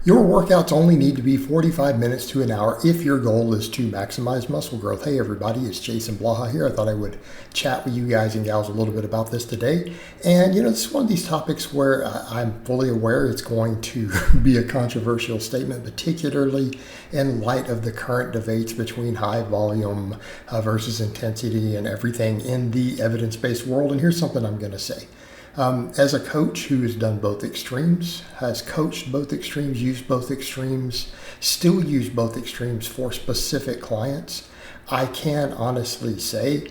Your workouts only need to be 45 minutes to an hour if your goal is to maximize muscle growth. Hey everybody, it's Jason Blaha here. I thought I would chat with you guys and gals a little bit about this today. And this is one of these topics where I'm fully aware it's going to be a controversial statement, particularly in light of the current debates between high volume versus intensity and everything in the evidence-based world. And here's something I'm going to say. As a coach who has done both extremes, has coached both extremes, used both extremes, still use both extremes for specific clients, I can honestly say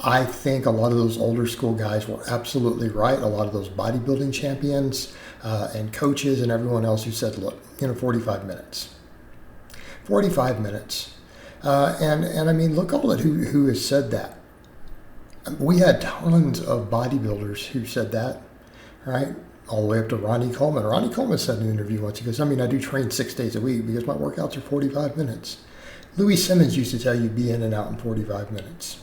I think a lot of those older school guys were absolutely right. A lot of those bodybuilding champions and coaches and everyone else who said, look, 45 minutes. 45 minutes. And I mean, look all at who has said that. We had tons of bodybuilders who said that, right? All the way up to Ronnie Coleman. Ronnie Coleman said in an interview once, he goes, I do train 6 days a week because my workouts are 45 minutes. Louis Simmons used to tell you be in and out in 45 minutes.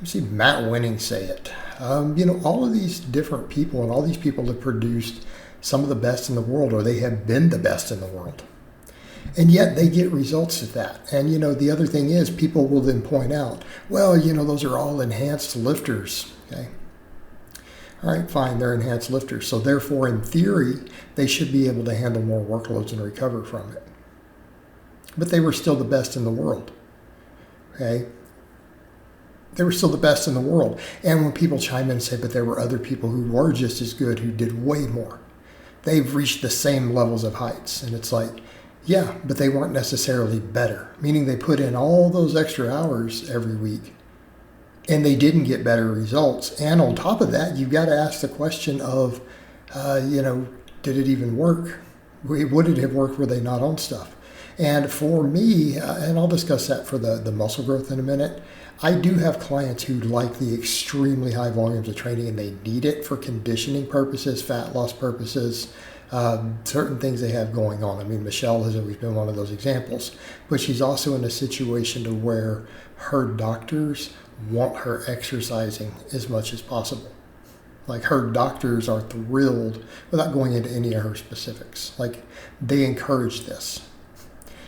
I've seen Matt Winning say it. All of these different people and all these people have produced some of the best in the world, or they have been the best in the world. And yet they get results at that. And, the other thing is people will then point out, well, those are all enhanced lifters. Okay. All right, fine, they're enhanced lifters. So therefore, in theory, they should be able to handle more workloads and recover from it. But they were still the best in the world. Okay. They were still the best in the world. And when people chime in and say, but there were other people who were just as good, who did way more. They've reached the same levels of heights. And it's like, yeah, but they weren't necessarily better, meaning they put in all those extra hours every week and they didn't get better results. And on top of that, you've got to ask the question of, did it even work? Would it have worked were they not on stuff? And for me, and I'll discuss that for the muscle growth in a minute, I do have clients who like the extremely high volumes of training and they need it for conditioning purposes, fat loss purposes, certain things they have going on. I mean, Michelle has always been one of those examples, but she's also in a situation to where her doctors want her exercising as much as possible. Like her doctors are thrilled, without going into any of her specifics. Like they encourage this.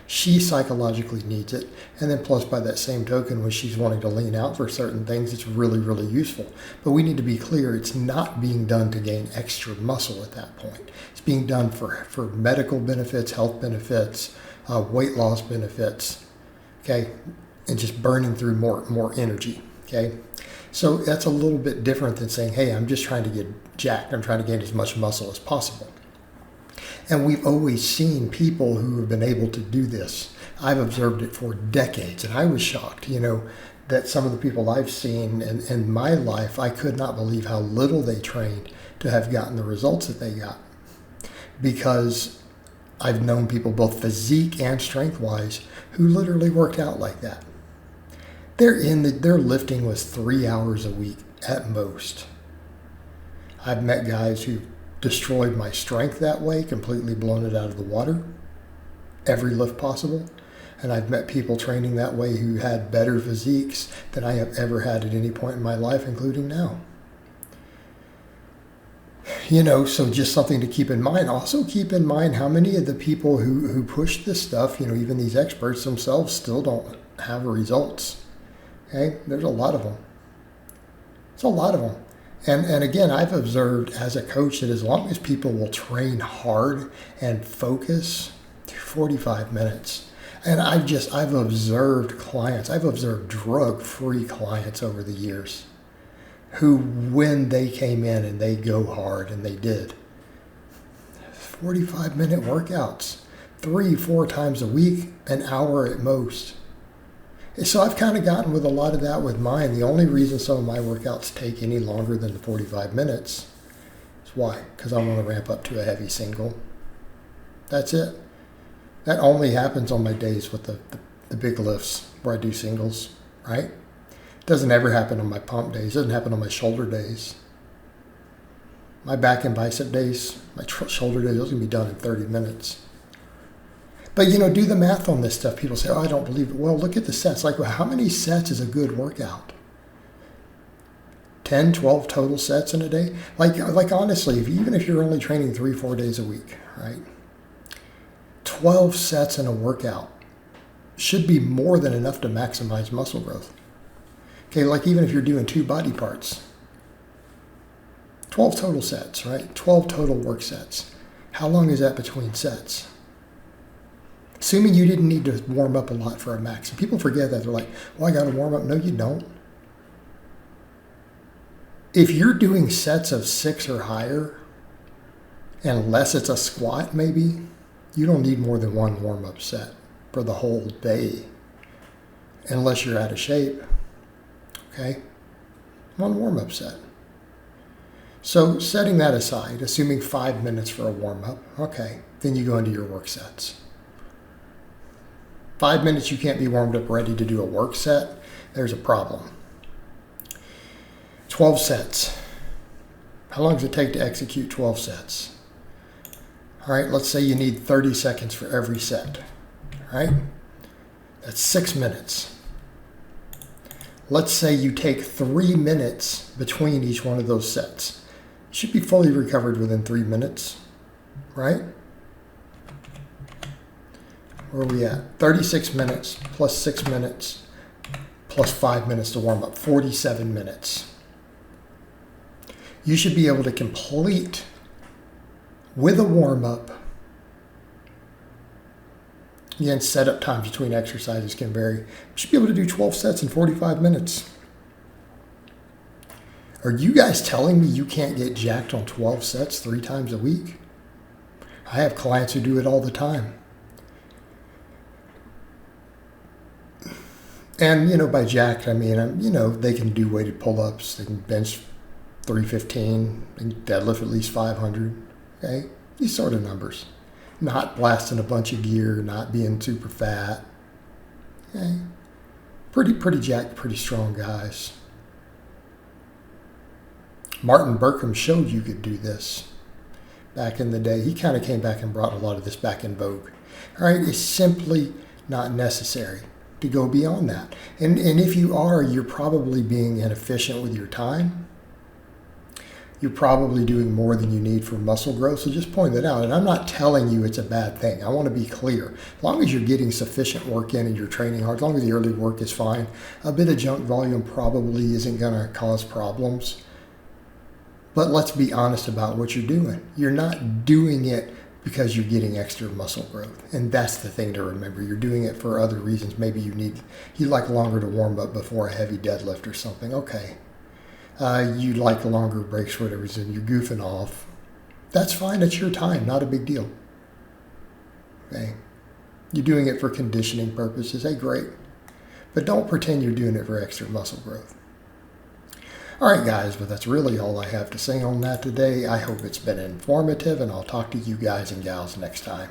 She psychologically needs it. And then plus by that same token, when she's wanting to lean out for certain things, it's really, really useful. But we need to be clear, it's not being done to gain extra muscle at that point. It's being done for medical benefits, health benefits, weight loss benefits, okay? And just burning through more energy, okay? So that's a little bit different than saying, hey, I'm just trying to get jacked. I'm trying to gain as much muscle as possible. And we've always seen people who have been able to do this. I've observed it for decades, and I was shocked, that some of the people I've seen in my life, I could not believe how little they trained to have gotten the results that they got. Because I've known people both physique and strength-wise who literally worked out like that. Their lifting was 3 hours a week at most. I've met guys who destroyed my strength that way, completely blown it out of the water, every lift possible. And I've met people training that way who had better physiques than I have ever had at any point in my life, including now. So just something to keep in mind. Also keep in mind how many of the people who push this stuff, even these experts themselves still don't have results. Okay, there's a lot of them. It's a lot of them. And again, I've observed as a coach that as long as people will train hard and focus, 45 minutes. And I've observed clients, I've observed drug-free clients over the years who, when they came in and they go hard, and they did, 45-minute workouts, 3-4 times a week, an hour at most. So I've kind of gotten with a lot of that with mine. The only reason some of my workouts take any longer than the 45 minutes is why? Because I want to ramp up to a heavy single. That's it. That only happens on my days with the big lifts where I do singles, right? It doesn't ever happen on my pump days. It doesn't happen on my shoulder days. My back and bicep days, my shoulder days, those can be done in 30 minutes. But, do the math on this stuff. People say, oh, I don't believe it. Well, look at the sets. Like, well, how many sets is a good workout? 10, 12 total sets in a day? Like honestly, even if you're only training 3-4 days a week, right? 12 sets in a workout should be more than enough to maximize muscle growth. Okay, like even if you're doing 2 body parts, 12 total sets, right? 12 total work sets. How long is that between sets? Assuming you didn't need to warm up a lot for a max. And people forget that. They're like, well, I got to warm up. No, you don't. If you're doing sets of 6 or higher, unless it's a squat maybe, you don't need more than 1 warm-up set for the whole day, unless you're out of shape, okay? 1 warm-up set. So setting that aside, assuming 5 minutes for a warm-up, okay, then you go into your work sets. 5 minutes you can't be warmed up ready to do a work set, there's a problem. 12 sets. How long does it take to execute 12 sets? All right, let's say you need 30 seconds for every set, all right? That's 6 minutes. Let's say you take 3 minutes between each one of those sets. You should be fully recovered within 3 minutes, right? Where are we at? 36 minutes plus 6 minutes plus 5 minutes to warm up, 47 minutes. You should be able to complete with a warm-up. Again, setup times between exercises can vary. You should be able to do 12 sets in 45 minutes. Are you guys telling me you can't get jacked on 12 sets 3 times a week? I have clients who do it all the time. And, by jacked, I mean, they can do weighted pull-ups, they can bench 315 and deadlift at least 500, okay? These sort of numbers. Not blasting a bunch of gear, not being super fat, okay? Pretty jacked, pretty strong guys. Martin Berkham showed you could do this back in the day. He kind of came back and brought a lot of this back in vogue. All right, it's simply not necessary to go beyond that. And if you are, you're probably being inefficient with your time. You're probably doing more than you need for muscle growth, so just point that out. And I'm not telling you it's a bad thing. I want to be clear. As long as you're getting sufficient work in and you're training hard, as long as the early work is fine, a bit of junk volume probably isn't going to cause problems. But let's be honest about what you're doing. You're not doing it because you're getting extra muscle growth. And that's the thing to remember. You're doing it for other reasons. Maybe you like longer to warm up before a heavy deadlift or something. Okay. You like longer breaks for whatever reason. You're goofing off. That's fine. It's your time. Not a big deal. Okay. You're doing it for conditioning purposes. Hey, great. But don't pretend you're doing it for extra muscle growth. All right, guys, but that's really all I have to say on that today. I hope it's been informative, and I'll talk to you guys and gals next time.